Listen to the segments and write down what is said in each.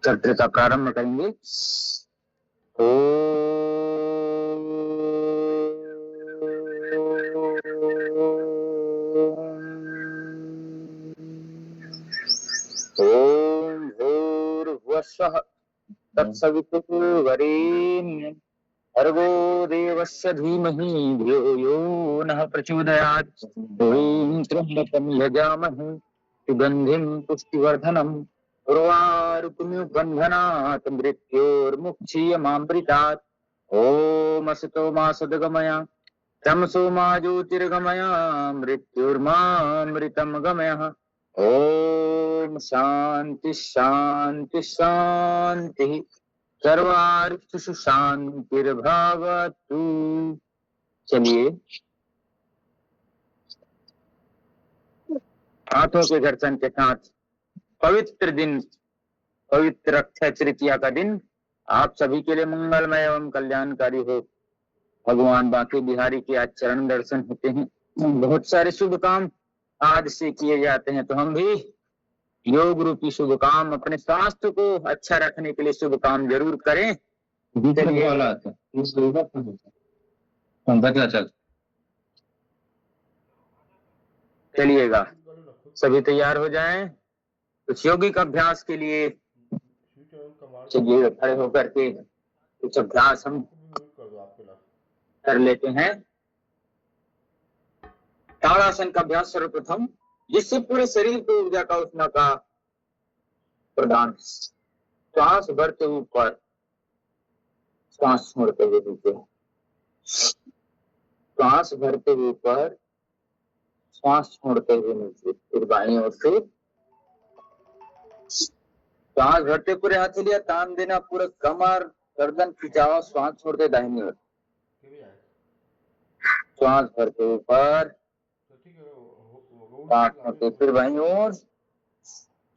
सत्र का प्रारंभ करेंगे। ओम भूर्भुवस्सुः तत्सवितुर्वरेण्यं भर्गो देवस्य धीमहि धियो यो नः प्रचोदयात्। ओम त्र्यंबकं यजामहे सुगंधिं पुष्टिवर्धनम् उर्वारुकमिव बन्धनात् मृत्योर्मुक्षीयमामृतात्। ओम असतो मा सद्गमय तमसो मा ज्योतिर्गमय मृत्युर्मामृतं गमय। ओम शांति शांति शांति सर्वार्थु शांतिर्भवतु। चलिए हाथों के घर्षण के साथ पवित्र दिन, पवित्र अक्षय तृतीया का दिन आप सभी के लिए मंगलमय एवं कल्याणकारी हो। भगवान बांके बिहारी के आज चरण दर्शन होते हैं। बहुत सारे शुभ काम आज से किए जाते हैं, तो हम भी योग रूपी शुभ काम, अपने स्वास्थ्य को अच्छा रखने के लिए शुभ काम जरूर करें। चलिएगा, सभी तैयार हो जाएं कुछ यौगिक अभ्यास के लिए। चलिए खड़े होकर के कुछ अभ्यास हम कर लेते हैं। ताड़ासन का अभ्यास सर्वप्रथम, जिससे पूरे शरीर को ऊर्जा का उष्मा का प्रदान। श्वास भरते ऊपर, श्वास छोड़ते हुए नीचे, श्वास भरते हुए ऊपर, श्वास छोड़ते हुए नीचे। फिर बाईं ओर से श्वास भरते पूरे हथेलियां तान देना, पूरा कमर गर्दन खिंचाओ, श्वास छोड़ते दाहिनी ओर, श्वास भरते ऊपर, श्वास छोड़ते फिर बाईं ओर,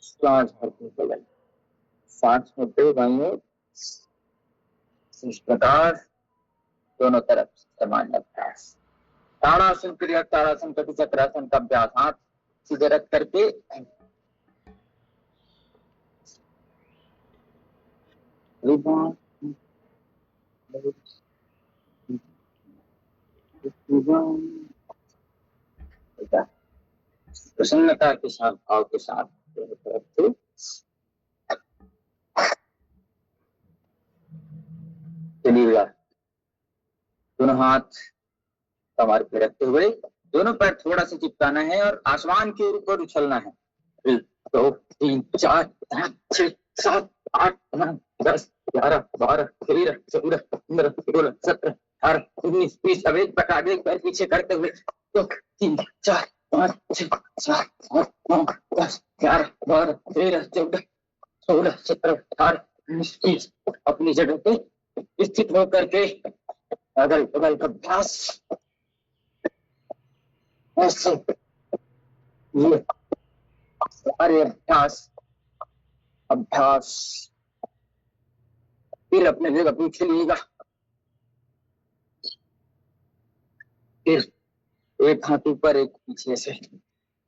श्वास भरते ऊपर, श्वास छोड़ते बाईं ओर। इस प्रकार दोनों तरफ समान अभ्यास। ताड़ासन क्रिया, ताड़ासन कटी चक्रासन का अभ्यास। हाथ सीधे रख करके प्रसन्नता के साथ, भाव के साथ चलिएगा। दोनों हाथ कमर पे रखते हुए दोनों पैर थोड़ा सा चिपकाना है और आसमान के ऊपर उछलना है। 1 2 3 4 5 6 7 8 9 10 11 12 13 14 15 16 17 18 19 20। अब एक प्रकार एक पैर पीछे करते हुए 2 3 4 5 6 7 8 9 10 11 12 13 14 16 17 18 19 20। अपनी जगह पे स्थित होकर के अगल बगल का अभ्यास ऐसे, ये सारे अभ्यास अभ्यास फिर अपने जगह पूछ लीजिएगा। फिर एक हाथ ऊपर एक पीछे से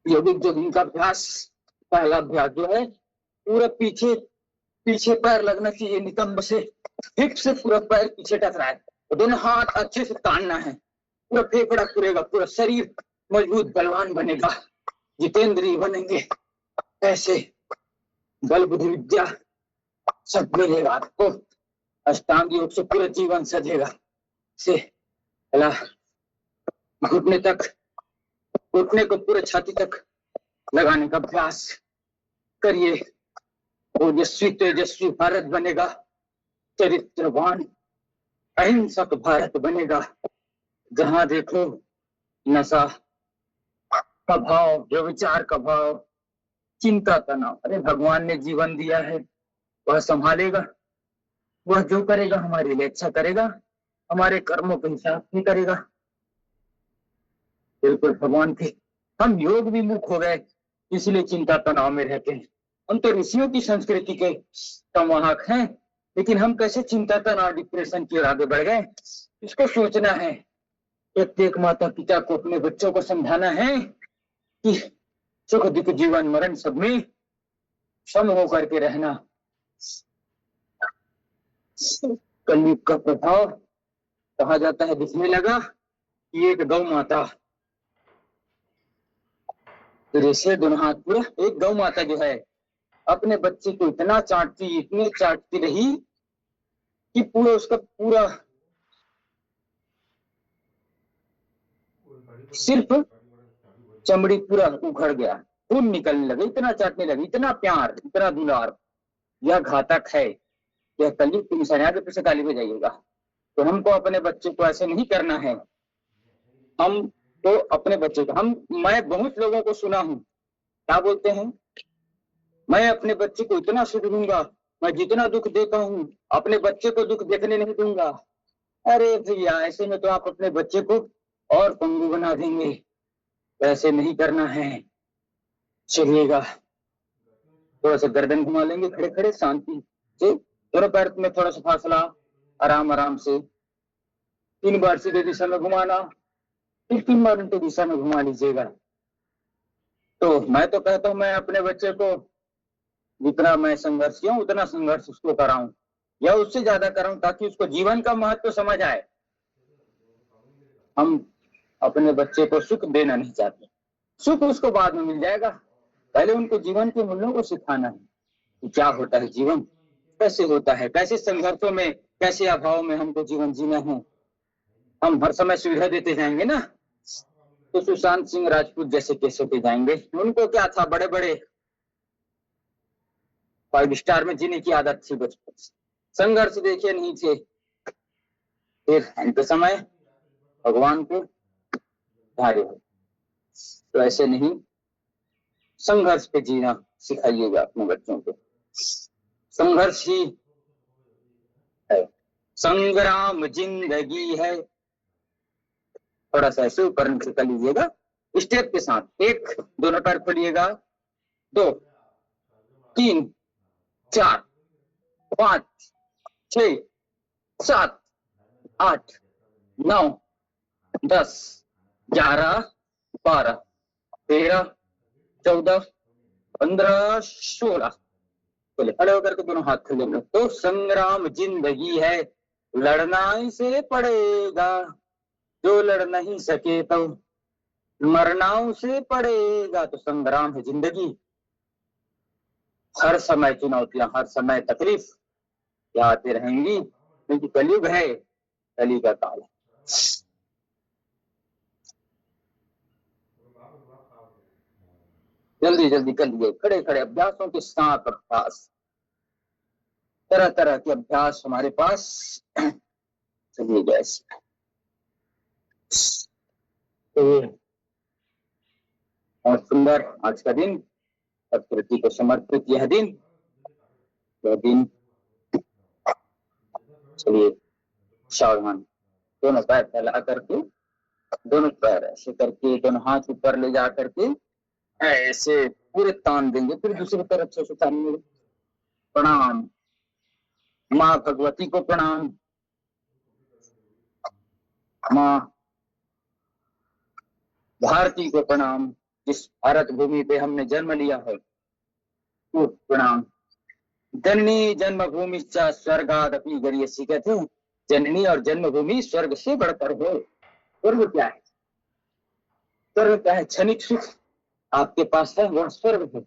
योगिक जोगिंग का अभ्यास। पहला अभ्यास जो है पूरा पीछे पीछे पैर लगना चाहिए, नितंब से हिप से पूरा पैर पीछे टकराए, दोनों हाथ अच्छे से तानना है, पूरा फेफड़ा खुलेगा, पूरा शरीर मजबूत बलवान बनेगा, जितेंद्रिय बनेंगे। ऐसे बल बुद्धि विद्या सब मिलेगा आपको। अष्टांग योग से पूरा जीवन सजेगा। से घुटने तक, घुटने को पूरे छाती तक लगाने का अभ्यास करिए। ओजस्वी तेजस्वी भारत बनेगा, चरित्रवान अहिंसक भारत बनेगा। जहां देखो नशा का भाव, व्यभिचार का भाव, चिंता तनाव। अरे भगवान ने जीवन दिया है, वह संभालेगा, वह जो करेगा हमारे लिए अच्छा करेगा, हमारे कर्मों के हिसाब नहीं करेगा। बिल्कुल भगवान के हम योग विमुख हो गए, इसलिए चिंता तनाव में रहते हैं। हम तो ऋषियों की संस्कृति के संवाहक हैं, लेकिन हम कैसे चिंता तनाव डिप्रेशन की ओर आगे बढ़ गए, इसको सोचना है। प्रत्येक माता पिता को अपने बच्चों को समझाना है कि सुख दुख जीवन मरण सब में सम होकर के रहना, कलयुग का प्रभाव कहा जाता है दिखने लगा कि एक गौ माता, जैसे दोनों हाथ पूरा, एक गौ माता जो है अपने बच्चे को इतना चाटती, इतनी चाटती रही कि पूरा उसका पूरा सिर्फ चमड़ी पूरा उखड़ गया, खून निकलने लगे, इतना चाटने लगे, इतना प्यार, इतना दुलार। यह घातक है, यह कलयुग की निशानी। आगे पीछे गाली में जाइएगा। तो हमको अपने बच्चे को ऐसे नहीं करना है। हम तो अपने बच्चे को मैं बहुत लोगों को सुना हूं, क्या बोलते हैं, मैं अपने बच्चे को इतना सुख दूंगा, मैं जितना दुख देता हूं अपने बच्चे को दुख देखने नहीं दूंगा। अरे भैया, ऐसे में तो आप अपने बच्चे को और पंगु बना देंगे। ऐसे नहीं करना है। चलिएगा, थोड़ा सा गर्दन घुमा लेंगे, खड़े खड़े शांति से, दोनों पैर में थोड़ा सा फासला, आराम आराम से 3 बार सीधे दिशा में घुमाना, फिर 3 बार उल्टी दिशा में घुमा लीजिएगा। तो मैं तो कहता हूं, मैं अपने बच्चे को जितना मैं संघर्ष किया उतना संघर्ष उसको कराऊं, या उससे ज्यादा कराऊं, ताकि उसको जीवन का महत्व समझ आए। हम अपने बच्चे को सुख देना नहीं चाहते, सुख उसको बाद में मिल जाएगा। पहले उनको जीवन के मूल्यों को सिखाना है कि क्या होता है जीवन, कैसे होता है, कैसे संघर्षों में, कैसे अभाव में हमको जीवन जीना है। हम हर समय सुविधा देते जाएंगे ना, तो सुशांत सिंह राजपूत जैसे केस होते जाएंगे। उनको क्या था, बड़े बड़े 5 स्टार में जीने की आदत थी बचपन से, संघर्ष देखे नहीं थे। फिर अंत समय भगवान को धारे हो। तो ऐसे नहीं, संघर्ष पे जीना सिखाइएगा अपने बच्चों को। संघर्ष ही है, संग्राम जिंदगी है। थोड़ा सा ऐसे ऊपर नीचे कर लीजिएगा स्टेप के साथ। 1, दोनों पैर खोलिएगा, 2, 3, 4, 5, 6, 7, 8, 9, 10, 11, 12, 13, 14, 15, 16। चलिए खड़े होकर के दोनों हाथ खोले। तो संग्राम जिंदगी है, लड़ना इसे पड़ेगा, जो लड़ नहीं सके तो मरना उसे पड़ेगा। तो संग्राम है जिंदगी, हर समय चुनौतियां, हर समय तकलीफ आती रहेंगी, क्योंकि कलयुग है, कली का काल है। जल्दी जल्दी कर लिए, खड़े खड़े अभ्यासों के साथ अभ्यास, तरह तरह के अभ्यास हमारे पास। चलिए जैसे और सुंदर आज का दिन, प्रकृति को समर्पित यह दिन। चलिए सावधान, दोनों पैर फैला करके, दोनों पैर ऐसे करके, दोनों हाथ ऊपर ले जा करके ऐसे पूरे तान देंगे, फिर दूसरी तरफ से तानेंगे। प्रणाम, माँ भगवती को प्रणाम, माँ भारती को प्रणाम, जिस भारत भूमि पे हमने जन्म लिया है वो प्रणाम। जननी जन्मभूमि स्वर्गादपि गरीयसी, कहते हैं जननी और जन्मभूमि स्वर्ग से बढ़कर हो। स्वर्ग क्या है? स्वर्ग क्या है? क्षणिक सुख आपके पास है, वह स्वर्ग है।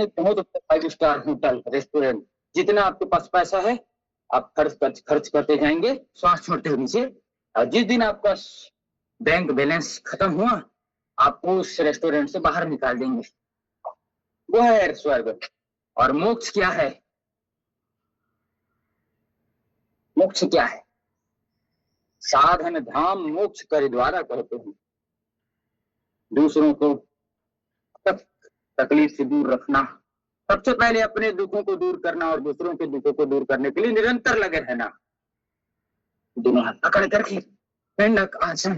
बहुत 5 स्टार होटल, रेस्टोरेंट, जितना आपके पास पैसा है आप खर्च करते जाएंगे, श्वास छोड़ते हुए नीचे। और जिस दिन आपका बैंक बैलेंस खत्म हुआ, आपको उस रेस्टोरेंट से बाहर निकाल देंगे। वो है स्वर्ग। और मोक्ष क्या है? मोक्ष क्या है? साधन धाम मोक्ष कर द्वारा कहते हैं। दूसरों को तकलीफ से दूर रखना, सबसे पहले अपने दुखों को दूर करना और दूसरों के दुखों को दूर करने के लिए निरंतर लगे रहना। दोनों हाथ पकड़ करके ठंडक आसन,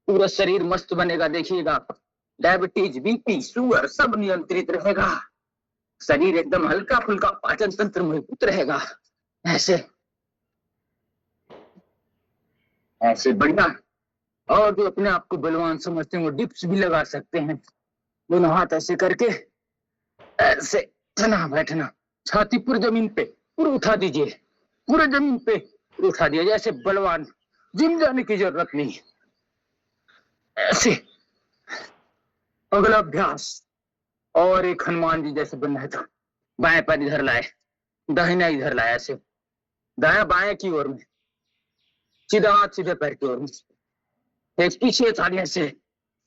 पूरा शरीर मस्त बनेगा। देखिएगा, डायबिटीज, बीपी, शुगर सब नियंत्रित रहेगा। शरीर एकदम हल्का फुल्का, पाचन तंत्र मजबूत रहेगा। ऐसे बढ़िया। और जो अपने आप को बलवान समझते हैं वो डिप्स भी लगा सकते हैं। दोनों हाथ ऐसे करके ऐसे चना बैठना, छाती पूरी जमीन पे पूरी उठा दीजिए। पूरे जमीन पे उठा दिया जैसे बलवान, जिम जाने की जरूरत नहीं। ऐसे अगला अभ्यास, और एक हनुमान जी जैसे बनना है तो बाएं पैर इधर लाए, दाहिना इधर लाया, ऐसे दाया बाएं की ओर में, सीधा हाथ सीधे पैर की ओर में, एक पीछे उठाने से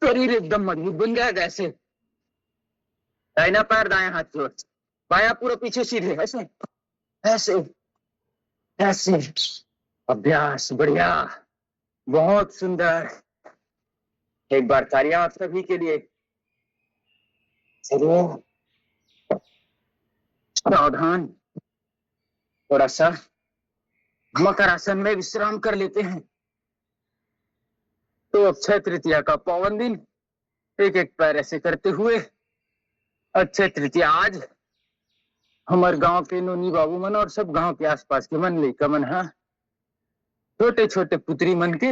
शरीर एकदम मजबूत बन जाएगा। ऐसे दाहिना पैर दाएं हाथ की ओर, बाया पूरा पीछे सीधे, ऐसे ऐसे ऐसे अभ्यास। बढ़िया, बहुत सुंदर। एक बार तालियां आप सभी के लिए। चलिए सावधान, थोड़ा सा मकर आसन में विश्राम कर लेते हैं। तो अक्षय तृतीया का पावन दिन, एक एक पैर ऐसे करते हुए अक्षय तृतीया आज हमारे गांव के नोनी बाबू मन और सब गांव के आसपास के मन लइका मन हा छोटे छोटे पुत्री मन के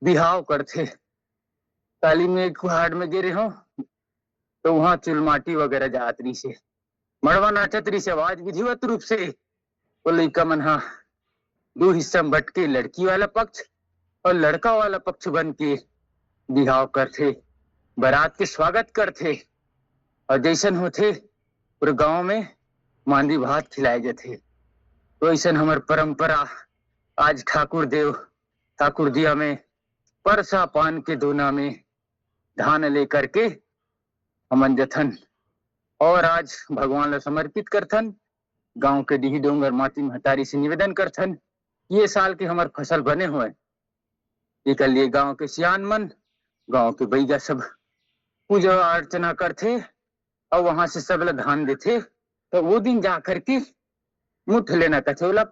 बिहाव करथे। ताली में एक कुहाड़ में गिरे हो तो वहां चुलमाटी वगैरह जात रही से, मड़वा नाचत रही से, आवाज विधिवत रूप से वो लइका मन हा दो हिस्सा में बट के लड़की वाला पक्ष और लड़का वाला पक्ष बन के बिहाव करथे, बारात के स्वागत करथे। और जैसन होथे पूरे गांव में मांदी भात खिलाए जाथे। तो ऐसा हमार परंपरा आज ठाकुर देव ठाकुर दिया में परसा पान के दोना में धान लेकर के हमन जथन और आज भगवान ला समर्पित करथन। गांव के डीही डोंगर माती महतारी से निवेदन करथन ये साल के हमार फसल बने हुए एक लिए गांव के सियान मन, गांव के बैगा सब पूजा अर्चना करथे और वहां से सब ला धान देथे। तो वो दिन जा करके मुठ लेना कथे, बोला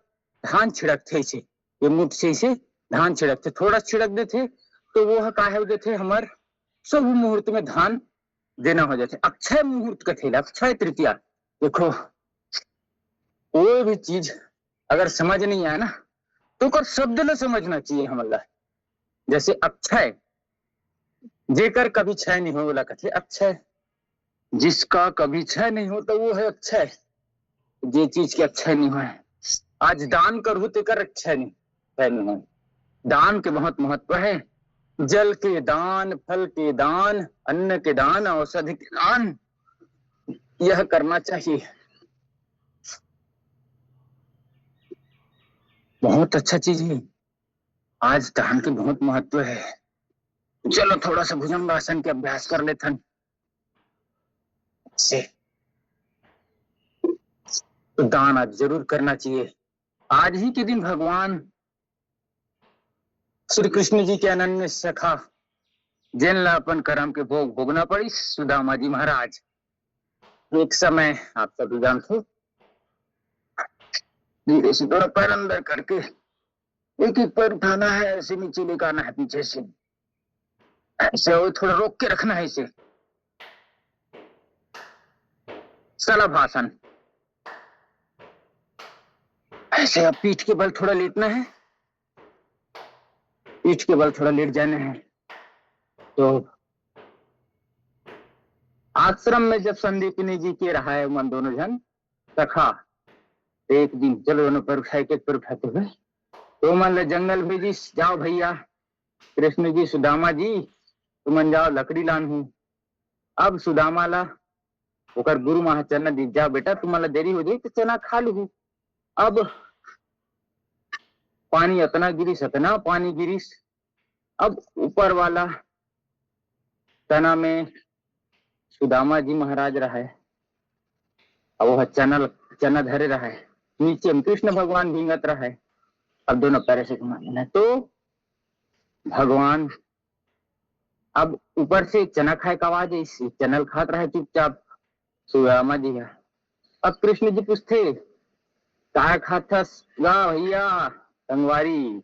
धान छिड़कथे से, ये मुठ से धान छिड़कथे, थोड़ा छिड़क देथे तो वो काहे देथे हमार शुभ मुहूर्त में धान देना हो जाते। अक्षय मुहूर्त कथेला, अक्षय तृतीया। देखो कोई भी चीज अगर समझ नहीं आए ना तो कर शब्द न समझना चाहिए हमला। जैसे अक्षय, जेकर कभी क्षय नहीं हो बोला कथे अक्षय, जिसका कभी क्षय नहीं हो तो वो है अक्षय। जे चीज के अक्षय नहीं हो, आज दान करू तेकर अक्षय नहीं हो। दान के बहुत महत्व है, जल के दान, फल के दान, अन्न के दान, औषधि के दान, यह करना चाहिए। बहुत अच्छा चीज है, आज दान के बहुत महत्व है। चलो थोड़ा सा भुजंगासन के अभ्यास कर लेते हैं से। तो दान आज जरूर करना चाहिए। आज ही के दिन भगवान श्री कृष्ण जी के अनन्य सखा जिन ला अपन कर्म के भोग भोगना पड़ी, सुदामा जी महाराज। एक समय आप सभी जानते, धीरे से थोड़ा पैर अंदर करके एक एक पैर उठाना है, ऐसे नीचे लेकर आना है पीछे से, ऐसे और थोड़ा रोक के रखना है इसे। शलभासन, ऐसे अब पीठ के बल थोड़ा लेटना है, पीठ के बल थोड़ा लेट जाना है। तो आश्रम में जब संदीपनी जी के रहा है मन दोनों जन सखा, एक दिन चलो दोनों पर उठाए के पर उठाते हुए तो मन जंगल भेजी, जाओ भैया कृष्ण जी सुदामा जी तुमन जाओ लकड़ी लान हूं। अब सुदामा ला ओकर गुरु महा चना दी, जाओ बेटा तुम्हारा देरी हो जाए तो चना खा लू। अब पानी इतना गिरिस, इतना पानी गिरिस, अब ऊपर वाला चना में सुदामा जी महाराज रहा है, अब वह चना धरे रहा है, नीचे में कृष्ण भगवान भींगत रहा है। अब दोनों पैर से घुमा देना, तो भगवान अब ऊपर से चना खाए का आवाज है, इसी चनल खात रहा है चुपचाप सुदामा जी का। अब कृष्ण जी पूछते क्या खाता गा भैया संगवारी,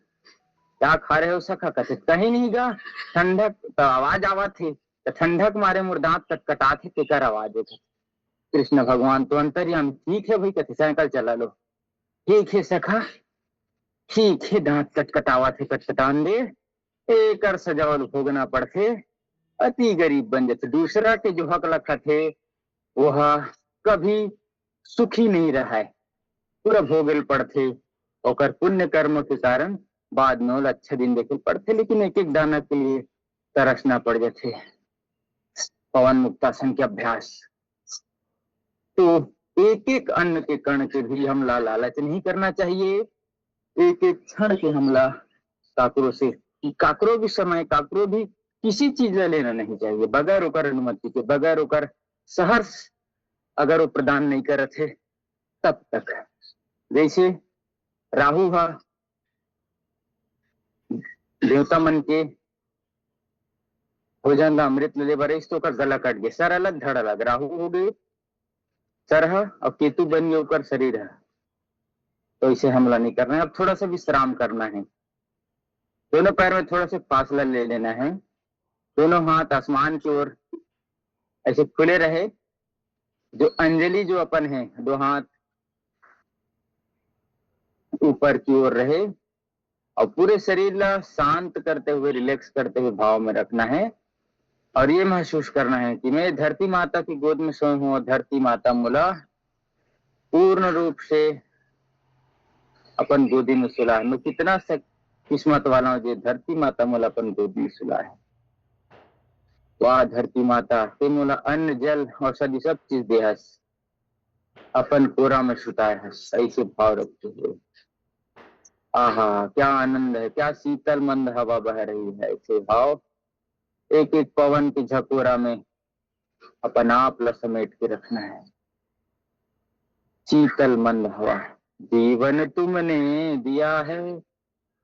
क्या खा रहे हो सखा? कहते कहीं नहीं गा, ठंडक तो आवाज आवा थे, तो ठंडक मारे मोर दांत कटकटा थे तेकर आवाज होती। कृष्ण भगवान तो अंतर्यामी, ठीक है भाई, कहते साइकिल चला लो। ठीक है सखा, ठीक है, दांत कटकटावा थे कटकटान दे, एक सजावल भोगना पड़ते, अति गरीब बन जाते। दूसरा के जो हक लखा थे वह कभी सुखी नहीं रहा है, पूरा भोगल पड़ते, और पुण्य कर्म के कारण बाद में वो अच्छा दिन देखे पड़ते, लेकिन एक एक दाना के लिए तरसना पड़ जाते। पवन मुक्तासन के अभ्यास तो एक एक अन्न के कण के भी हमला लालच नहीं करना चाहिए। एक एक क्षण के हमला काकरों से, काकरों भी समय काकरों भी किसी चीज ले लेना नहीं चाहिए बगैर ओकर अनुमति के, बगैर ओकर सहर्ष अगर वो प्रदान नहीं करे थे तब तक। जैसे राहु हा देवता मन के भोजन का अमृत ले बरिश तो ओकर गला कट गए, सर अलग धड़ अलग, राहु हो गए सर है और केतु बन गए ओकर शरीर है, तो इसे हमला नहीं करना है। अब थोड़ा सा विश्राम करना है, दोनों पैर में थोड़ा सा फासला ले लेना है, दोनों हाथ आसमान की ओर ऐसे खुले रहे, जो अंजलि जो अपन है दो हाथ ऊपर की ओर रहे और पूरे शरीर ला शांत करते हुए रिलैक्स करते हुए भाव में रखना है। और ये महसूस करना है कि मैं धरती माता की गोद में सोया हूं और धरती माता मुला पूर्ण रूप से अपन गोदी में सुला है। मैं कितना किस्मत वाला हूं जो धरती माता मुला अपन गोदी में सुला है। वाह धरती माता ते मोला अन्न जल औषधि सब चीज दे हस, अपन कोरा में सुताए हस, ऐसे भाव रखते हुए आहा क्या आनंद है, क्या शीतल मंद हवा बह रही है, ऐसे भाव एक एक पवन की झकोरा में अपन आप ला समेट के रखना है। शीतल मंद हवा, जीवन तुमने दिया है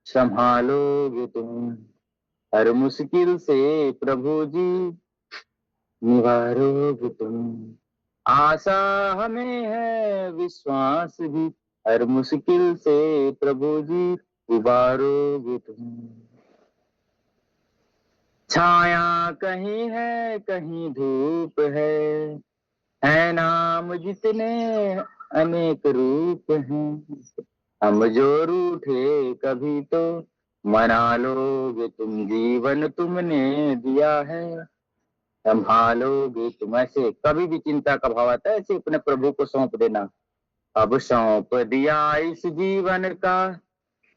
संभालोगे तुम, हर मुश्किल से प्रभु जी निवारोगे तुम, आशा हमें है विश्वास भी, हर मुश्किल से प्रभु जी उबारोगे तुम, छाया कहीं है कहीं धूप है नाम जितने अनेक रूप हैं, हम जो रूठे कभी तो मना लोगे तुम, जीवन तुमने दिया है संभालोगे तुम। ऐसे कभी भी चिंता का भाव आता है ऐसे अपने प्रभु को सौंप देना। अब सौंप दिया इस जीवन का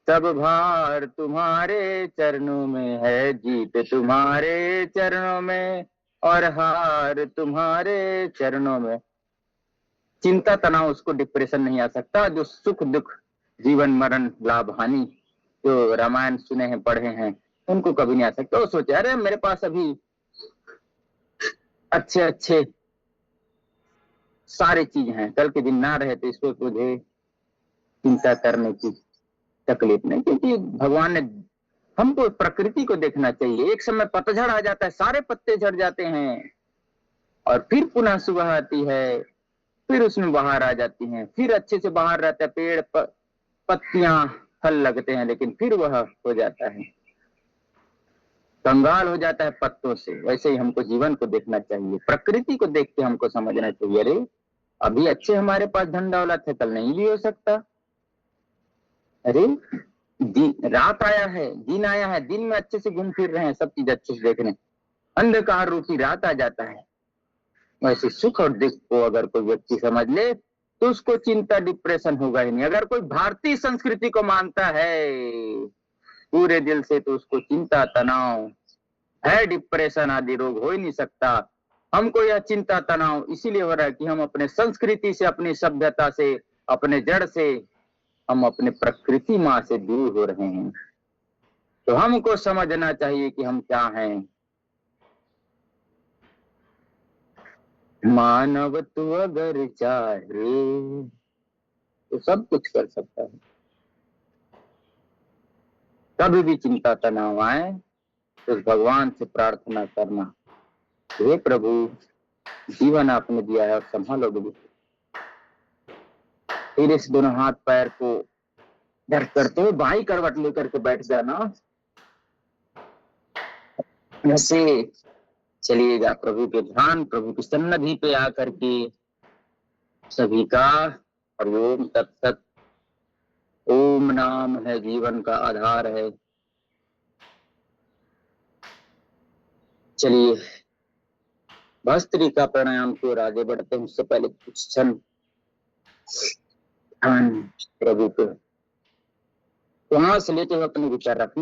सब भार तुम्हारे चरणों में है, जीत तुम्हारे चरणों में और हार तुम्हारे चरणों में। चिंता तनाव उसको डिप्रेशन नहीं आ सकता जो सुख दुख जीवन मरण लाभ हानि जो रामायण सुने हैं पढ़े हैं उनको कभी नहीं आ सकता। वो सोचे अरे मेरे पास अभी अच्छे अच्छे सारे चीज हैं, कल के दिन ना रहे तो इसको तुझे चिंता करने की तकलीफ नहीं, क्योंकि भगवान ने हमको प्रकृति को देखना चाहिए। एक समय पतझड़ आ जाता है, सारे पत्ते झड़ जाते हैं और फिर पुनः सुबह आती है, फिर उसमें बाहर आ जाती हैं, फिर अच्छे से बाहर रहता है पेड़ पत्तियां फल लगते हैं, लेकिन फिर वह हो जाता है कंगाल हो जाता है पत्तों से। वैसे ही हमको जीवन को देखना चाहिए, प्रकृति को देख के हमको समझना चाहिए अरे अभी अच्छे हमारे पास धन दौलत है, कल नहीं भी हो सकता। अरे रात आया है दिन आया है, दिन में अच्छे से घूम फिर रहे हैं, सब चीज अच्छे से देख रहे हैं, अंधकार रूपी रात आ जाता है। वैसे सुख और दुख को अगर कोई व्यक्ति समझ ले तो उसको चिंता डिप्रेशन होगा ही नहीं। अगर कोई भारतीय संस्कृति को मानता है पूरे दिल से तो उसको चिंता तनाव है डिप्रेशन आदि रोग हो ही नहीं सकता। हमको यह चिंता तनाव इसीलिए हो रहा है कि हम अपने संस्कृति से अपनी सभ्यता से अपने जड़ से हम अपने प्रकृति माँ से दूर हो रहे हैं। तो हमको समझना चाहिए कि हम क्या हैं। मानव तू अगर चाहे तो सब कुछ कर सकता है। कभी भी चिंता तनाव आए तो भगवान से प्रार्थना करना, हे प्रभु जीवन आपने दिया है और संभालोगे भी। फिर इस दोनों हाथ पैर को दर्द करते हुए बाई करवट लेकर के बैठ जाना, ऐसे चलिएगा प्रभु के ध्यान, प्रभु की सन्निधि पे आकर के सभी का ओम तत्सत। ओम नाम है जीवन का आधार है। चलिए भस्त्री का प्राणायाम को आगे बढ़ते हैं, उससे पहले कुछ क्षण प्रभु को वहां से लेते हुए अपने विचार रखें।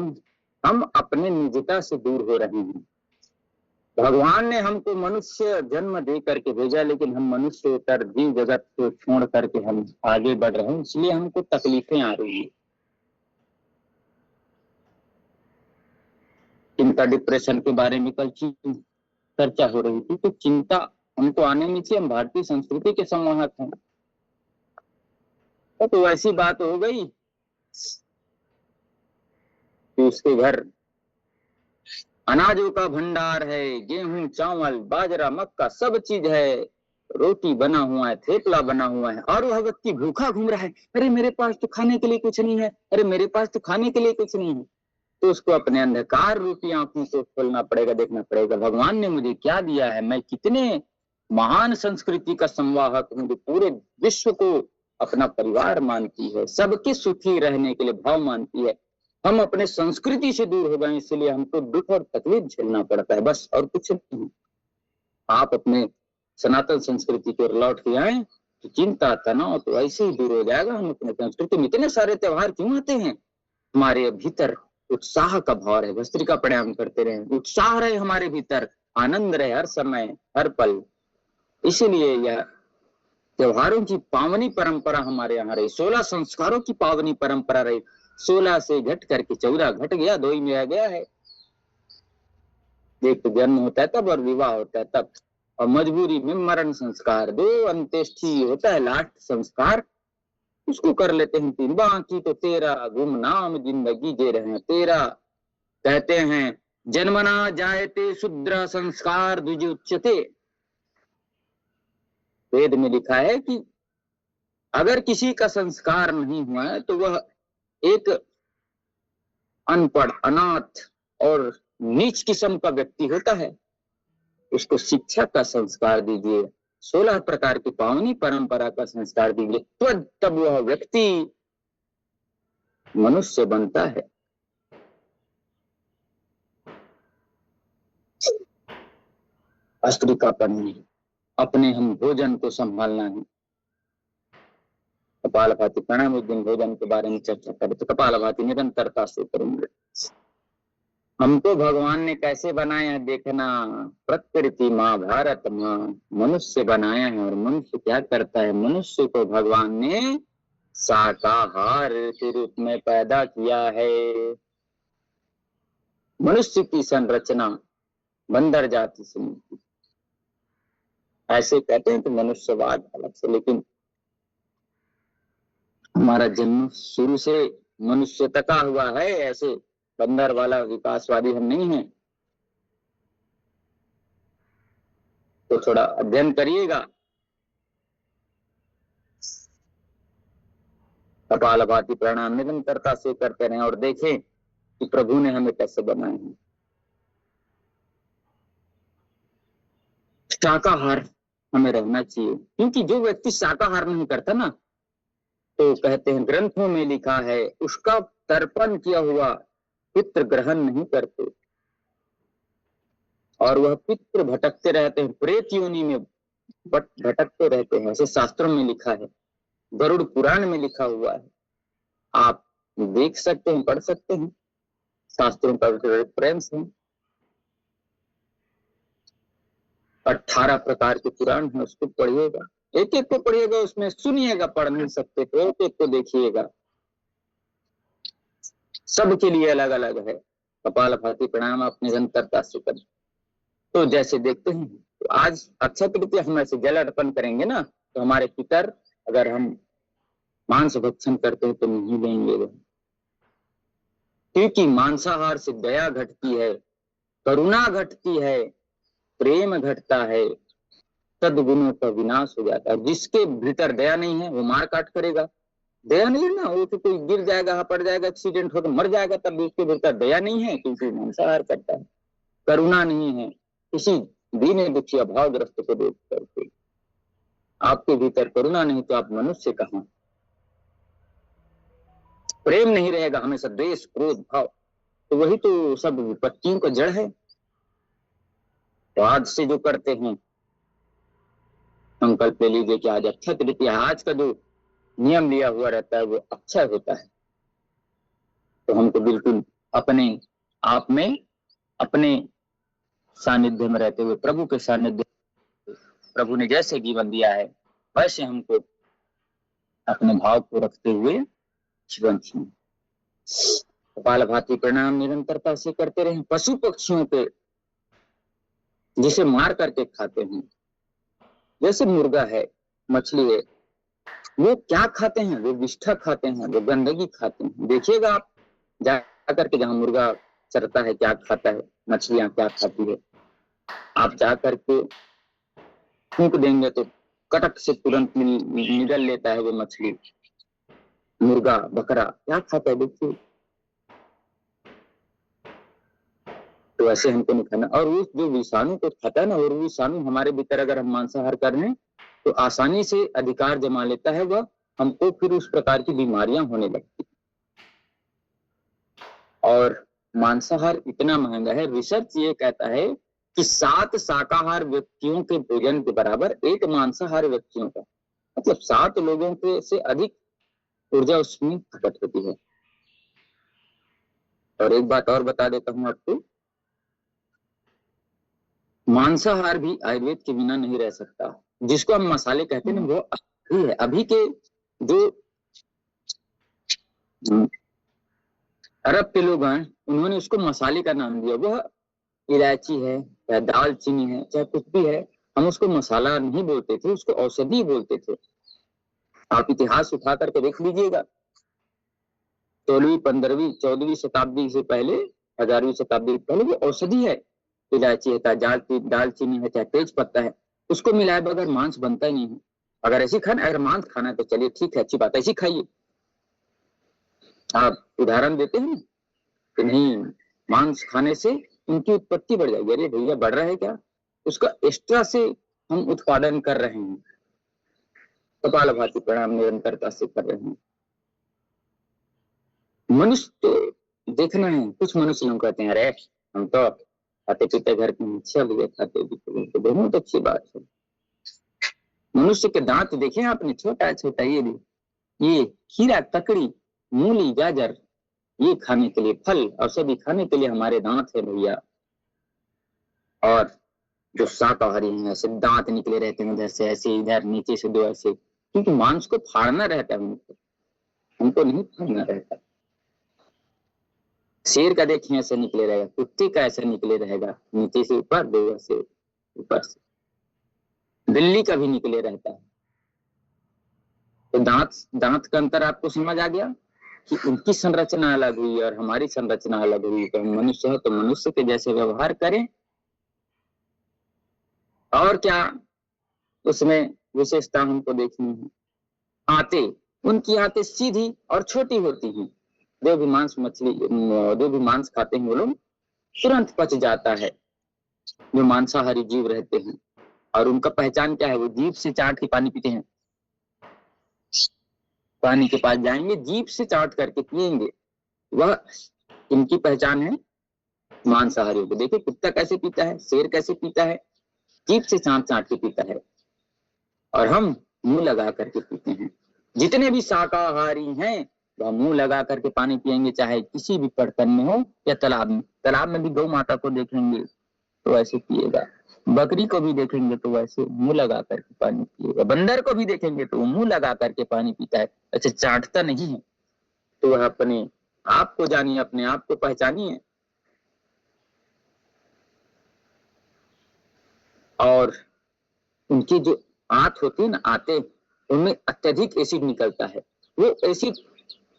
हम अपने निजता से दूर हो रहे हैं। भगवान ने हमको मनुष्य जन्म दे करके भेजा, लेकिन हम मनुष्य होकर जीव जगत को छोड़ करके हम आगे बढ़ रहे हैं, इसलिए हमको तकलीफें आ रही है। चिंता डिप्रेशन के बारे में कल चर्चा हो रही थी। तो चिंता हमको आने में चाहिए, हम भारतीय संस्कृति के संवाहक हैं। तो ऐसी बात हो गई कि उसके घर अनाजों का भंडार है, गेहूं चावल बाजरा मक्का सब चीज है, रोटी बना हुआ है, थेपला बना हुआ है, और वह व्यक्ति भूखा घूम रहा है। अरे मेरे पास तो खाने के लिए कुछ नहीं है, अरे मेरे पास तो खाने के लिए कुछ नहीं है। तो उसको अपने अंधकार रूपी आंखों को खोलना पड़ेगा, देखना पड़ेगा भगवान ने मुझे क्या दिया है, मैं कितने महान संस्कृति का संवाहक हूँ जो पूरे विश्व को अपना परिवार मानती है, सबके सुखी रहने के लिए भाव मानती है। हम अपने संस्कृति से दूर हो गए, इसलिए हमको दुख और तकलीफ झेलना पड़ता है, बस और कुछ नहीं। आप अपने सनातन संस्कृति की ओर लौट के आए तो चिंता तनाव तो ऐसे ही दूर हो जाएगा। हम अपने संस्कृति में इतने सारे त्योहार क्यों आते हैं? हमारे भीतर उत्साह का भाव रहे, भस्त्रिका प्राणायाम करते रहे, उत्साह रहे हमारे भीतर, आनंद रहे हर समय हर पल। इसीलिए यह त्योहारों की पावनी परंपरा हमारे यहाँ रही, 16 संस्कारों की पावनी परंपरा रही। 16 से घट करके 14 घट गया, 2 ही में आ गया है। एक तो जन्म होता है तब और विवाह होता है तब, और मजबूरी में मरण संस्कार, 2 अंत्येष्टि होता है लास्ट संस्कार, उसको कर लेते हैं 3। बाकी तो तेरा गुमनाम जिंदगी जी रहे हैं तेरा। कहते हैं जन्मना जायते शूद्र संस्कार द्विज उच्यते। वेद में लिखा है कि अगर किसी का संस्कार नहीं हुआ है तो वह एक अनपढ़ अनाथ और नीच किस्म का व्यक्ति होता है, उसको शिक्षा का संस्कार दीजिए, 16 प्रकार की पावनी परंपरा का संस्कार दीजिए, तो तब वह व्यक्ति मनुष्य बनता है। अस्त्रिकापन नहीं, अपने हम भोजन को संभालना है। कपालभाति प्राणायाम, उस दिन भोजन के बारे में चर्चा करें तो कपालभाति निरंतरता से करेंगे। हमको भगवान ने कैसे बनाया है देखना, प्रकृति माँ भारत माँ मनुष्य बनाया है, और मनुष्य क्या करता है, मनुष्य को भगवान ने शाकाहार के रूप में पैदा किया है। मनुष्य की संरचना बंदर जाति से मिलती, ऐसे कहते हैं तो मनुष्यवाद अलग से, लेकिन हमारा जन्म शुरू से मनुष्य तका हुआ है, ऐसे बंदर वाला विकासवादी हम नहीं हैं। तो थोड़ा अध्ययन करिएगा। कपालभाति प्राणायाम निरंतरता से करते रहें और देखें कि प्रभु ने हमें कैसे बनाए हैं। शाकाहार हमें रहना चाहिए, क्योंकि जो व्यक्ति शाकाहार नहीं करता ना, तो कहते हैं ग्रंथों में लिखा है उसका तर्पण किया हुआ पितृ ग्रहण नहीं करते, और वह पितृ भटकते रहते हैं, प्रेत योनि में भटकते रहते हैं, ऐसे शास्त्रों में लिखा है, गरुड़ पुराण में लिखा हुआ है। आप देख सकते हैं, पढ़ सकते हैं, शास्त्रों का रेफरेंस है। 18 प्रकार के पुराण है, उसको पढ़िएगा, एक एक को पढ़िएगा, उसमें सुनिएगा, पढ़ नहीं सकते तो एक एक को देखिएगा, सबके लिए अलग अलग है। कपालभाति प्राणायाम आप निरंतरता से करें। तो जैसे देखते हैं, तो आज अक्षय तृतीया हम ऐसे जल अर्पण करेंगे ना, तो हमारे पितर अगर हम मांस भक्षण करते हैं तो नहीं लेंगे वो, क्योंकि मांसाहार से दया घटती है, करुणा घटती है, प्रेम घटता है, सद्गुणों का विनाश हो जाता है। जिसके भीतर दया नहीं है वो मार काट करेगा, दया नहीं है ना, वो तो कोई गिर जाएगा, पड़ जाएगा, एक्सीडेंट हो तो मर जाएगा, तब भी उसके भीतर दया नहीं है, क्योंकि मांसाहार करता है। करुणा नहीं है, किसी दीन दुखी अभावग्रस्त को देख करके। आपके भीतर करुणा नहीं तो आप मनुष्य कहाँ। प्रेम नहीं रहेगा, हमेशा द्वेष क्रोध भाव, तो वही तो सब विपत्तियों का जड़ है। तो आज से जो करते हैं संकल्प ले लीजिए कि आज अक्षय तृतीया, आज का जो नियम लिया हुआ रहता है वो अक्षय होता है। तो हमको बिल्कुल अपने आप में, अपने सानिध्य में रहते हुए, प्रभु के सानिध्य, प्रभु ने जैसे जीवन दिया है वैसे हमको अपने भाव को रखते हुए जीवन जिए। कपालभाति प्रणाम निरंतरता से करते रहे। पशु पक्षियों पे जिसे मार करके खाते हैं, जैसे मुर्गा है, मछली है, वो क्या खाते हैं? वो विष्ठा खाते हैं, वो गंदगी खाते हैं। देखिएगा आप जा करके, जहाँ मुर्गा चरता है क्या खाता है, मछलियां क्या खाती है, आप जा करके फूंक देंगे तो कटक से तुरंत निगल लेता है वो मछली। मुर्गा बकरा क्या खाता है देखिए। तो ऐसे हमको नहीं खाना। और उस जो विषाणु को खाता है ना, और विषाणु हमारे भीतर अगर हम मांसाहार कर रहे हैं तो आसानी से अधिकार जमा लेता है वह, हमको फिर उस प्रकार की बीमारियां होने लगती। और मांसाहार इतना महंगा है, रिसर्च ये कहता है कि 7 शाकाहार व्यक्तियों के भोजन के बराबर एक मांसाहार व्यक्तियों का, मतलब 7 लोगों के से अधिक ऊर्जा उसमें खपत होती है। और एक बात और बता देता हूं आपको, मांसाहार भी आयुर्वेद के बिना नहीं रह सकता। जिसको हम मसाले कहते हैं ना, वो अभी है। अभी के जो अरब के लोग हैं, उन्होंने उसको मसाले का नाम दिया। वह इलायची है, चाहे दालचीनी है, चाहे कुछ भी है, हम उसको मसाला नहीं बोलते थे, उसको औषधि बोलते थे। आप इतिहास उठा करके देख लीजिएगा, 16वीं 15वीं 14वीं शताब्दी से पहले, 1000वीं शताब्दी से पहले वो औषधि है। इलायची है, चाहे दालचीनी है, चाहे तेज पत्ता है, उसको मिलाए बगैर मांस बनता ही नहीं है। अगर ऐसी खाना, अगर मांस खाना है तो चलिए ठीक है, अच्छी बात है, ऐसी खाइए। आप उदाहरण देते हैं कि नहीं, मांस खाने से उनकी उत्पत्ति बढ़ जाएगी। अरे भैया, बढ़ रहा है क्या? उसका एक्स्ट्रा से हम उत्पादन कर रहे हैं। कपालभाति प्रणाम निरंतरता से कर रहे हैं। मनुष्य तो देखना है। कुछ मनुष्य लोग कहते हैं अरे हम तो खाते पीते घर के अच्छा भी खाते पीते, तो बहुत अच्छी बात है। मनुष्य के दांत देखे आपने? छोटा छोटा, ये खीरा, ककड़ी, मूली, गाजर, ये खाने के लिए, फल और सभी खाने के लिए हमारे दांत है भैया। और जो शाकाहारी हैं, ऐसे दांत निकले रहते हैं, जैसे ऐसे इधर नीचे से 2 ऐसे, क्योंकि मांस को फाड़ना रहता है हमको नहीं फाड़ना रहता। शेर का देखिए ऐसे निकले रहेगा, कुत्ते का ऐसे निकले रहेगा, नीचे से ऊपर, 2 ऐसे ऊपर से, बिल्ली का भी निकले रहता है। तो दांत का अंतर आपको समझ आ गया कि उनकी संरचना अलग हुई और हमारी संरचना अलग हुई। तो हम मनुष्य है तो मनुष्य के जैसे व्यवहार करें। और क्या उसमें विशेषता हमको देखनी है? आंतें, उनकी आंतें सीधी और छोटी होती हैं। जो भी मांस खाते हैं वो लोग, तुरंत पच जाता है, जो मांसाहारी जीव रहते हैं। और उनका पहचान क्या है? वो जीभ से चाट के पानी पीते हैं। पानी के पास जाएंगे, जीभ से चाट करके पिएंगे। वह इनकी पहचान है मांसाहारियों को। देखिए कुत्ता कैसे पीता है, शेर कैसे पीता है, जीभ से चाट चाट के पीता है, और हम मुंह लगा करके पीते हैं। जितने भी शाकाहारी हैं वह मुंह लगा करके पानी पिएंगे, चाहे किसी भी बर्तन में हो या तालाब में। तालाब में भी गौ माता को देखेंगे तो ऐसे पिएगा, बकरी को भी देखेंगे तो वैसे मुंह लगा करके पानी पिएगा, बंदर को भी देखेंगे तो मुंह लगा करके पानी पीता है, ऐसे चाटता नहीं है। तो वह अपने आप को जानिए, अपने आप को पहचानिए। और उनकी जो आंत होती है ना, आते, उनमें अत्यधिक एसिड निकलता है। वो एसिड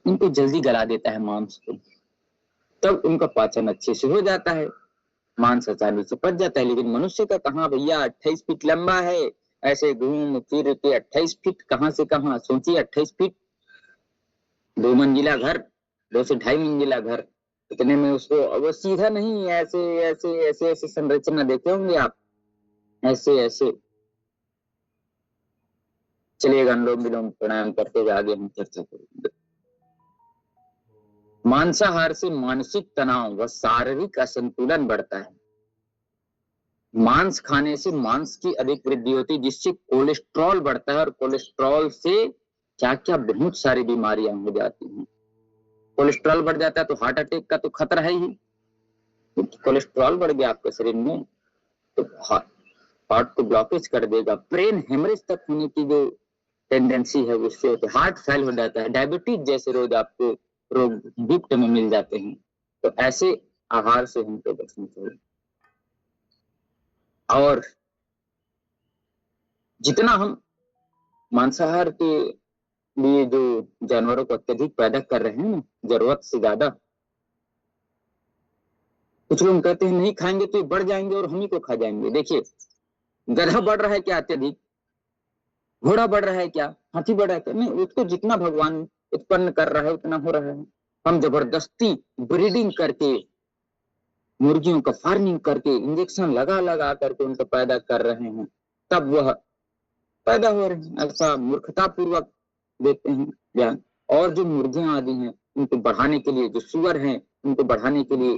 उनको जल्दी गला देता है मांस को, तब उनका पाचन अच्छे से हो जाता है, मांस आसानी से पच जाता है। लेकिन मनुष्य का कहाँ भैया, 28 फीट लंबा है, ऐसे घूम फिर के 28 फीट कहाँ से कहाँ, सोचिए 28 फीट, 2 मंजिला घर, 2 से 2.5 मंजिला घर, इतने में उसको, वो सीधा नहीं, ऐसे ऐसे ऐसे ऐसे संरचना देखे होंगे आप, ऐसे ऐसे। चलिएगा, अनुलोम विलोम प्राणायाम करते हुए आगे हम चर्चा करेंगे। मांसाहार से मानसिक तनाव व शारीरिक असंतुलन बढ़ता है। मांस खाने से मांस की अधिक वृद्धि होती है, जिससे कोलेस्ट्रॉल बढ़ता है, और कोलेस्ट्रॉल से क्या क्या बहुत सारी बीमारियां हो जाती हैं। कोलेस्ट्रॉल बढ़ जाता है तो हार्ट अटैक का तो खतरा है ही। तो कोलेस्ट्रॉल बढ़ गया आपके शरीर में तो हार्ट को ब्लॉकेज कर देगा, ब्रेन हेमरेज तक होने की जो टेंडेंसी है उससे होती है, हार्ट फेल हो जाता है, डायबिटीज जैसे रोग आपको रोग गिफ्ट में मिल जाते हैं। तो ऐसे आहार से हमको बचना चाहिए। और जितना हम मांसाहार के लिए जो जानवरों को अत्यधिक पैदा कर रहे हैं ना, जरूरत से ज्यादा, कुछ लोग कहते हैं नहीं खाएंगे तो ये बढ़ जाएंगे और हम ही को खा जाएंगे। देखिए, गधा बढ़ रहा है क्या अत्यधिक, घोड़ा बढ़ रहा है क्या, हाथी बढ़ रहा है क्या, नहीं, उसको जितना भगवान उत्पन्न कर रहा है उतना हो रहा है। हम जबरदस्ती ब्रीडिंग करके, मुर्गियों का फार्मिंग करके, इंजेक्शन लगा लगा करके उनको पैदा कर रहे हैं, तब वह पैदा हो रहे हैं। ऐसा मूर्खता पूर्वक देते हैं ज्ञान। और जो मुर्गियां आदि हैं उनको बढ़ाने के लिए, जो सुअर हैं उनको बढ़ाने के लिए,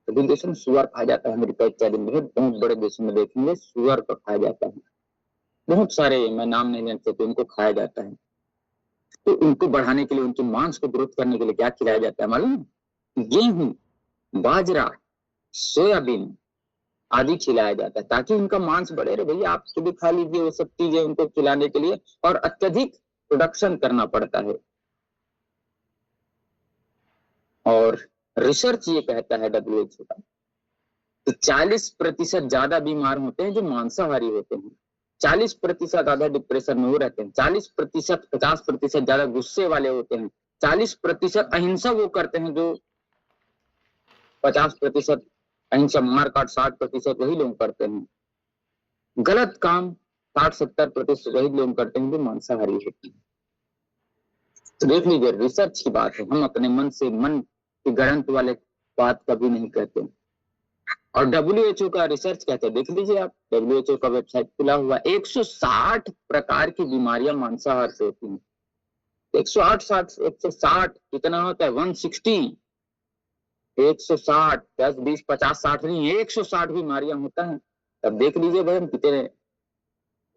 सभी देशों में सुअर खाया जाता है। अमेरिका इत्यादि में बहुत बड़े देशों में देखेंगे सुअर का खाया जाता है, बहुत सारे, मैं नाम नहीं ले सकते, उनको खाया जाता है। तो उनको बढ़ाने के लिए, उनके मांस को ग्रोथ करने के लिए क्या खिलाया जाता है मालूम? गेहूं, बाजरा, सोयाबीन आदि खिलाया जाता है ताकि उनका मांस बढ़े रहे। भैया आप खुद भी खा लीजिए वो सब चीजें उनको खिलाने के लिए, और अत्यधिक प्रोडक्शन करना पड़ता है। और रिसर्च ये कहता है WHO का, तो 40% ज्यादा बीमार होते हैं जो मांसाहारी होते हैं, 40% ज्यादा डिप्रेशन में वो रहते हैं, 40%, 50% ज्यादा गुस्से वाले होते हैं, 40% अहिंसा वो करते हैं जो 50% अहिंसा, मार काट 60% वही लोग करते हैं, गलत काम 60-70% वही लोग करते हैं जो मांसाहारी होते हैं। तो देख लीजिए, रिसर्च की बात है, हम अपने मन से, मन की गणत वाले बात कभी नहीं कहते। और WHO का रिसर्च कहते हैं, देख लीजिए आप, WHO का वेबसाइट खुला हुआ, 160 प्रकार की बीमारियां मांसाहार से होती हैं। 160 कितना होता है, 160, 160, 10, 20, 50, 60 नहीं, 160 बीमारियां होता है। तब देख लीजिए भाई हम कितने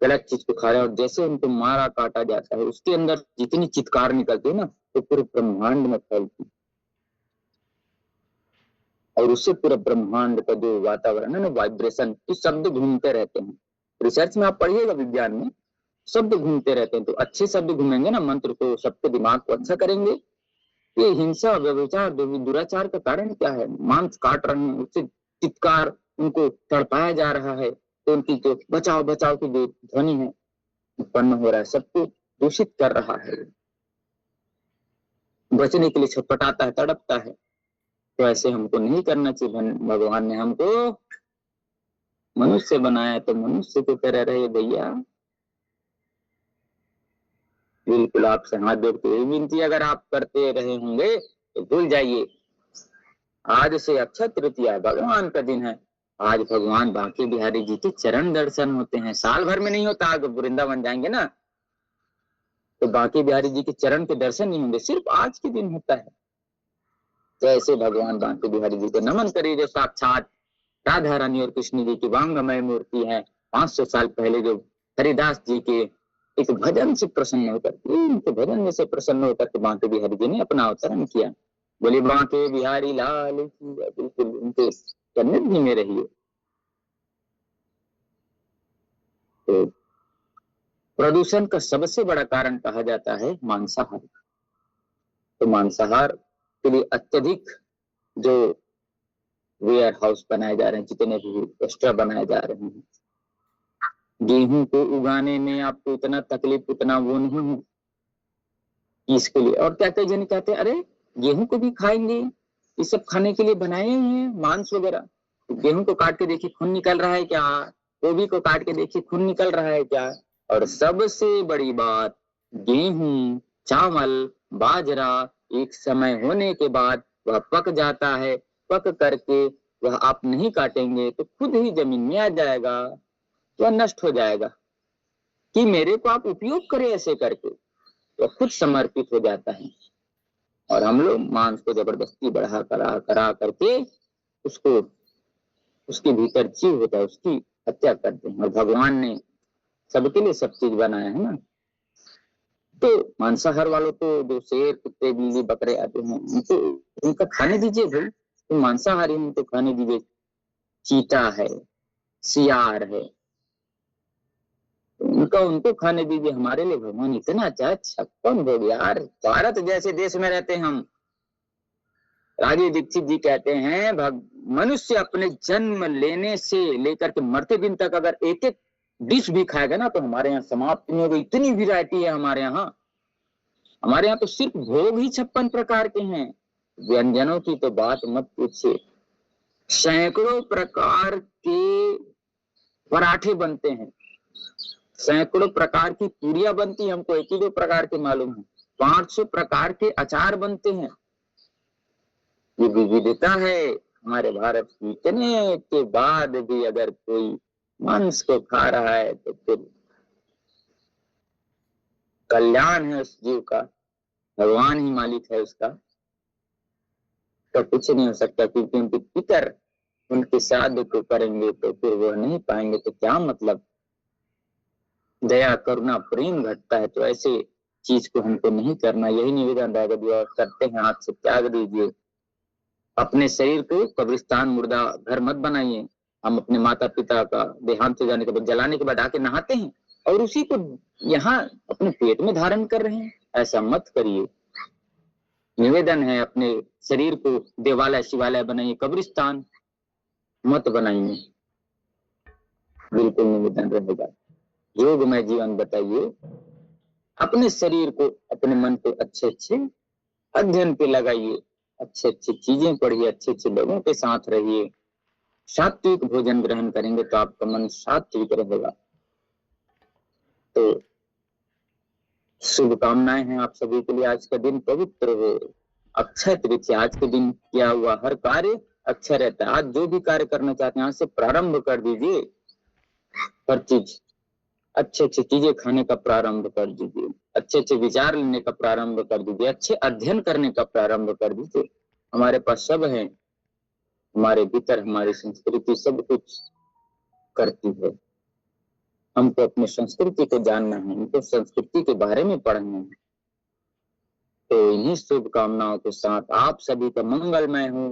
गलत चीज को खा रहे हैं। और जैसे उनको मारा काटा जाता है, उसके अंदर जितनी चित्कार निकलती है ना, तो पूरे ब्रह्मांड में फैलती है, और उससे पूरा ब्रह्मांड का जो वातावरण है ना, वाइब्रेशन, तो शब्द घूमते रहते हैं। रिसर्च में आप पढ़िएगा, विज्ञान में शब्द घूमते रहते हैं। तो अच्छे शब्द घूमेंगे ना, मंत्र को, सबके दिमाग को अच्छा करेंगे। ये हिंसा, व्यभिचार, दुराचार का कारण क्या है? मांस काट रहे हैं, उससे चित्कार, उनको तड़पाया जा रहा है, तो उनकी जो बचाओ बचाओ की जो ध्वनि है उत्पन्न हो रहा है, सबको दूषित कर रहा है, बचने के लिए छटपटाता है, तड़पता है। तो ऐसे हमको नहीं करना चाहिए। भगवान ने हमको मनुष्य बनाया तो मनुष्य की तरह रहे भैया। बिल्कुल आपसे हाथ जोड़ते हुए विनती, अगर आप करते रहे होंगे तो भूल जाइए, आज से अक्षय तृतीया, भगवान का दिन है। आज भगवान बांके बिहारी जी के चरण दर्शन होते हैं, साल भर में नहीं होता। आगे वृंदावन जाएंगे ना तो बांके बिहारी जी के चरण के दर्शन नहीं होंगे, सिर्फ आज के दिन होता है। तो ऐसे भगवान बांके बिहारी जी को नमन करिए, जो साक्षात राधा रानी और कृष्ण जी की वांगमय मूर्ति है। 500 साल पहले जो हरिदास जी के एक भजन से प्रसन्न होकर, उनके भजन में से प्रसन्न होकर के बांके बिहारी जी ने अपना अवतरण किया। बोले बांके बिहारी लाल की जय। बिल्कुल उनके सन्निधि में रहिए। तो प्रदूषण का सबसे बड़ा कारण कहा जाता है मांसाहार। तो मांसाहार के लिए अत्यधिक जो वेयर हाउस बनाए जा रहे हैं, जितने भी एक्स्ट्रा बनाए जा रहे हैं, गेहूं को उगाने में आपको इतना तकलीफ, उतना वो नहीं है इसके लिए। और क्या कई जन कहते हैं, अरे गेहूं को भी खाएंगे, ये सब खाने के लिए बनाए ही हैं मांस वगैरह। तो गेहूं को काट के देखिए खून निकल रहा है क्या, गोभी को काट के देखिए खून निकल रहा है क्या। और सबसे बड़ी बात, गेहूं, चावल, बाजरा एक समय होने के बाद वह पक जाता है, पक करके वह आप नहीं काटेंगे तो खुद ही जमीन में आ जाएगा, वह नष्ट हो जाएगा। कि मेरे को आप उपयोग करें ऐसे करके, तो खुद समर्पित हो जाता है। और हम लोग मांस को जबरदस्ती बढ़ा करा करा करके उसको, उसके भीतर जीव होता है उसकी हत्या करते हैं। और भगवान ने सबके लिए सब चीज बनाया है ना, तो मांसाहार वालों को जो शेर, कुत्ते, बिल्ली, बकरे आते हैं उनको उनका खाने दीजिए भाई। तो मांसाहारी हैं उनको खाने दीजिए। चीता है, सियार है, उनका उनको खाने दीजिए। हमारे लिए भगवान इतना अच्छा है, 56 भोग यार। भारत जैसे देश में रहते हैं हम। राजीव दीक्षित जी कहते हैं मनुष्य अपने जन्म लेने से लेकर के मरते दिन तक अगर एक एक डिश भी खाएगा ना तो हमारे यहाँ समाप्त नहीं होगी। इतनी वैरायटी है हमारे यहाँ। हमारे यहाँ तो सिर्फ भोग ही 56 प्रकार के हैं। व्यंजनों की तो बात मत पूछिए। सैकड़ों प्रकार के पराठे बनते हैं, सैकड़ों प्रकार की पूरियां बनती है, हमको एक ही दो प्रकार के मालूम है। 500 प्रकार के अचार बनते हैं। ये विविधता है हमारे भारत की। इतने के बाद भी अगर कोई मांस को खा रहा है तो फिर कल्याण है उस जीव का, भगवान ही मालिक है उसका, तो कुछ नहीं हो सकता। क्योंकि उनके पितर उनके श्राद्ध को करेंगे तो फिर वो नहीं पाएंगे तो क्या मतलब। दया, करुणा, प्रेम घटता है तो ऐसे चीज को हमको नहीं करना। यही निवेदन राघव करते हैं, हाथ से त्याग दीजिए। अपने शरीर को कब्रिस्तान, मुर्दा घर मत बनाइए। हम अपने माता पिता का देहांत हो जाने के बाद, जलाने के बाद आके नहाते हैं और उसी को यहाँ अपने पेट में धारण कर रहे हैं। ऐसा मत करिए। निवेदन है, अपने शरीर को देवालय शिवालय बनाइए, कब्रिस्तान मत बनाइए। बिल्कुल निवेदन रहेगा। योगमय जीवन बताइए। अपने शरीर को, अपने मन को अच्छे अच्छे अध्ययन पे लगाइए, अच्छे अच्छी चीजें पढ़िए, अच्छे अच्छे लोगों के साथ रहिए। सात्विक भोजन ग्रहण करेंगे तो आपका मन सात्विक रहेगा। तो शुभकामनाएं हैं आप सभी के लिए। आज का दिन पवित्र हो, अक्षय तृतीया। आज के दिन किया हुआ हर कार्य अक्षय रहता है। आज जो भी कार्य करना चाहते हैं आज से प्रारंभ कर दीजिए। हर चीज अच्छे अच्छे चीजें खाने का प्रारंभ कर दीजिए, अच्छे अच्छे विचार लेने का प्रारंभ कर दीजिए, अच्छे अध्ययन करने का प्रारंभ कर दीजिए। हमारे पास सब है, हमारे भीतर हमारी संस्कृति सब कुछ करती है। हमको अपनी संस्कृति को जानना है, हमको संस्कृति के बारे में पढ़ना है। तो इन्हीं शुभकामनाओं के साथ आप सभी का मंगलमय हो।